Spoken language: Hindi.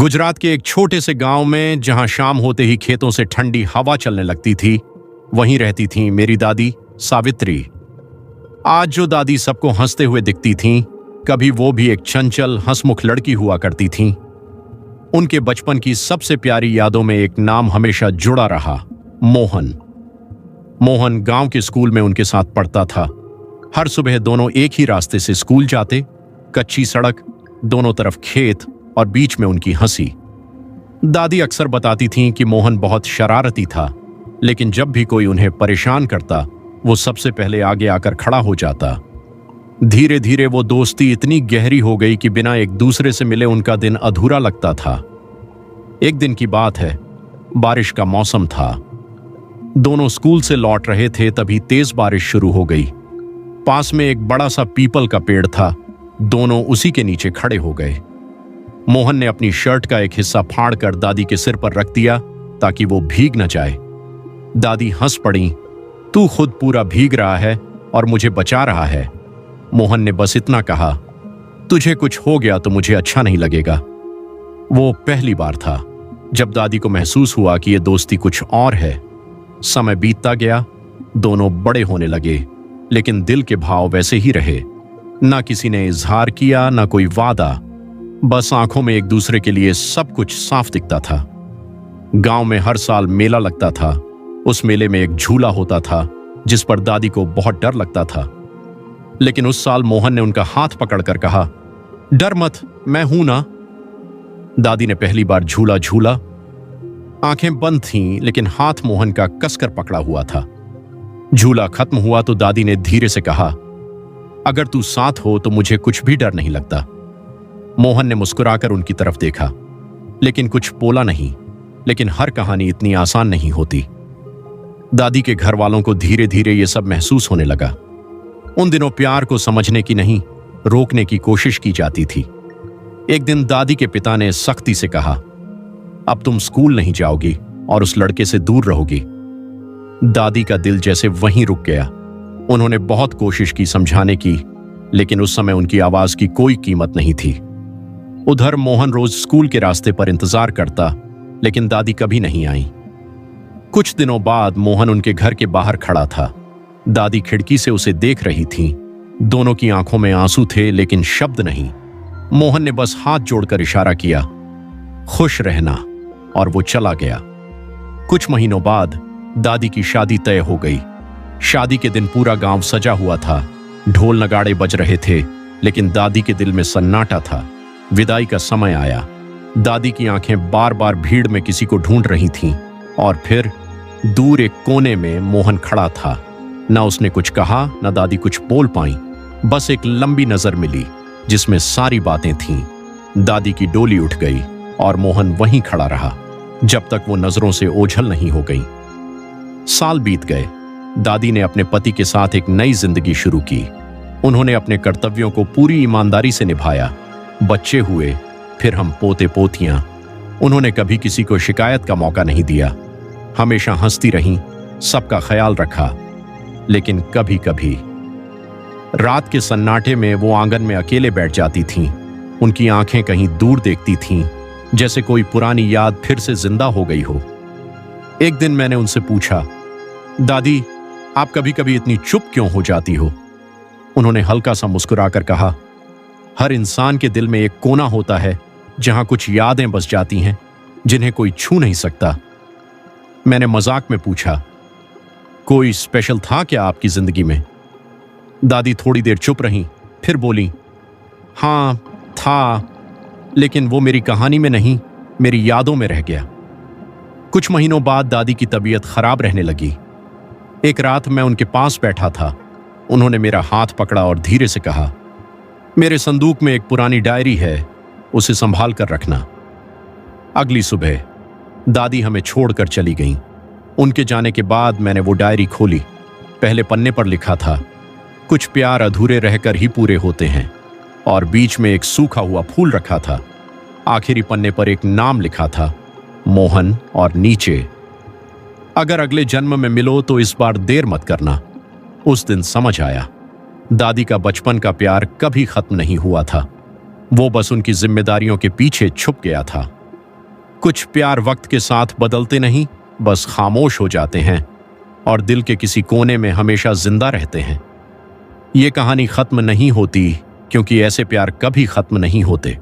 गुजरात के एक छोटे से गांव में जहां शाम होते ही खेतों से ठंडी हवा चलने लगती थी, वहीं रहती थी मेरी दादी सावित्री। आज जो दादी सबको हंसते हुए दिखती थीं, कभी वो भी एक चंचल हंसमुख लड़की हुआ करती थीं। उनके बचपन की सबसे प्यारी यादों में एक नाम हमेशा जुड़ा रहा, मोहन। मोहन गांव के स्कूल में उनके साथ पढ़ता था। हर सुबह दोनों एक ही रास्ते से स्कूल जाते, कच्ची सड़क, दोनों तरफ खेत और बीच में उनकी हंसी। दादी अक्सर बताती थीं कि मोहन बहुत शरारती था, लेकिन जब भी कोई उन्हें परेशान करता, वो सबसे पहले आगे आकर खड़ा हो जाता। धीरे धीरे वो दोस्ती इतनी गहरी हो गई कि बिना एक दूसरे से मिले उनका दिन अधूरा लगता था। एक दिन की बात है, बारिश का मौसम था। दोनों स्कूल से लौट रहे थे, तभी तेज बारिश शुरू हो गई। पास में एक बड़ा सा पीपल का पेड़ था। दोनों उसी के नीचे खड़े हो गए। मोहन ने अपनी शर्ट का एक हिस्सा फाड़कर दादी के सिर पर रख दिया ताकि वो भीग न जाए। दादी हंस पड़ी, तू खुद पूरा भीग रहा है और मुझे बचा रहा है। मोहन ने बस इतना कहा, तुझे कुछ हो गया तो मुझे अच्छा नहीं लगेगा। वो पहली बार था जब दादी को महसूस हुआ कि ये दोस्ती कुछ और है। समय बीतता गया, दोनों बड़े होने लगे, लेकिन दिल के भाव वैसे ही रहे। ना किसी ने इजहार किया, ना कोई वादा, बस आंखों में एक दूसरे के लिए सब कुछ साफ दिखता था। गांव में हर साल मेला लगता था। उस मेले में एक झूला होता था जिस पर दादी को बहुत डर लगता था, लेकिन उस साल मोहन ने उनका हाथ पकड़कर कहा, डर मत, मैं हूं ना। दादी ने पहली बार झूला झूला। आंखें बंद थीं, लेकिन हाथ मोहन का कसकर पकड़ा हुआ था। झूला खत्म हुआ तो दादी ने धीरे से कहा, अगर तू साथ हो तो मुझे कुछ भी डर नहीं लगता। मोहन ने मुस्कुराकर उनकी तरफ देखा, लेकिन कुछ बोला नहीं। लेकिन हर कहानी इतनी आसान नहीं होती। दादी के घर वालों को धीरे धीरे यह सब महसूस होने लगा। उन दिनों प्यार को समझने की नहीं, रोकने की कोशिश की जाती थी। एक दिन दादी के पिता ने सख्ती से कहा, अब तुम स्कूल नहीं जाओगी और उस लड़के से दूर रहोगी। दादी का दिल जैसे वहीं रुक गया। उन्होंने बहुत कोशिश की समझाने की, लेकिन उस समय उनकी आवाज की कोई कीमत नहीं थी। उधर मोहन रोज स्कूल के रास्ते पर इंतजार करता, लेकिन दादी कभी नहीं आई। कुछ दिनों बाद मोहन उनके घर के बाहर खड़ा था। दादी खिड़की से उसे देख रही थी। दोनों की आंखों में आंसू थे, लेकिन शब्द नहीं। मोहन ने बस हाथ जोड़कर इशारा किया, खुश रहना, और वो चला गया। कुछ महीनों बाद दादी की शादी तय हो गई। शादी के दिन पूरा गांव सजा हुआ था। ढोल नगाड़े बज रहे थे, लेकिन दादी के दिल में सन्नाटा था। विदाई का समय आया। दादी की आंखें बार बार भीड़ में किसी को ढूंढ रही थीं, और फिर दूर एक कोने में मोहन खड़ा था। ना उसने कुछ कहा, ना दादी कुछ बोल पाई। बस एक लंबी नजर मिली जिसमें सारी बातें थीं। दादी की डोली उठ गई और मोहन वहीं खड़ा रहा जब तक वो नजरों से ओझल नहीं हो गई। साल बीत गए। दादी ने अपने पति के साथ एक नई जिंदगी शुरू की। उन्होंने अपने कर्तव्यों को पूरी ईमानदारी से निभाया। बच्चे हुए, फिर हम पोते पोतियां। उन्होंने कभी किसी को शिकायत का मौका नहीं दिया। हमेशा हंसती रहीं, सबका ख्याल रखा। लेकिन कभी कभी रात के सन्नाटे में वो आंगन में अकेले बैठ जाती थीं। उनकी आंखें कहीं दूर देखती थीं, जैसे कोई पुरानी याद फिर से जिंदा हो गई हो। एक दिन मैंने उनसे पूछा, दादी, आप कभी कभी इतनी चुप क्यों हो जाती हो? उन्होंने हल्का सा मुस्कुराकर कहा, हर इंसान के दिल में एक कोना होता है जहां कुछ यादें बस जाती हैं जिन्हें कोई छू नहीं सकता। मैंने मजाक में पूछा, कोई स्पेशल था क्या आपकी जिंदगी में? दादी थोड़ी देर चुप रहीं, फिर बोली, हां था, लेकिन वो मेरी कहानी में नहीं, मेरी यादों में रह गया। कुछ महीनों बाद दादी की तबीयत खराब रहने लगी। एक रात मैं उनके पास बैठा था। उन्होंने मेरा हाथ पकड़ा और धीरे से कहा, मेरे संदूक में एक पुरानी डायरी है, उसे संभाल कर रखना। अगली सुबह दादी हमें छोड़कर चली गईं। उनके जाने के बाद मैंने वो डायरी खोली। पहले पन्ने पर लिखा था, कुछ प्यार अधूरे रहकर ही पूरे होते हैं, और बीच में एक सूखा हुआ फूल रखा था। आखिरी पन्ने पर एक नाम लिखा था, मोहन, और नीचे, अगर अगले जन्म में मिलो तो इस बार देर मत करना। उस दिन समझ आया, दादी का बचपन का प्यार कभी खत्म नहीं हुआ था। वो बस उनकी जिम्मेदारियों के पीछे छुप गया था। कुछ प्यार वक्त के साथ बदलते नहीं, बस खामोश हो जाते हैं और दिल के किसी कोने में हमेशा जिंदा रहते हैं। ये कहानी खत्म नहीं होती, क्योंकि ऐसे प्यार कभी खत्म नहीं होते।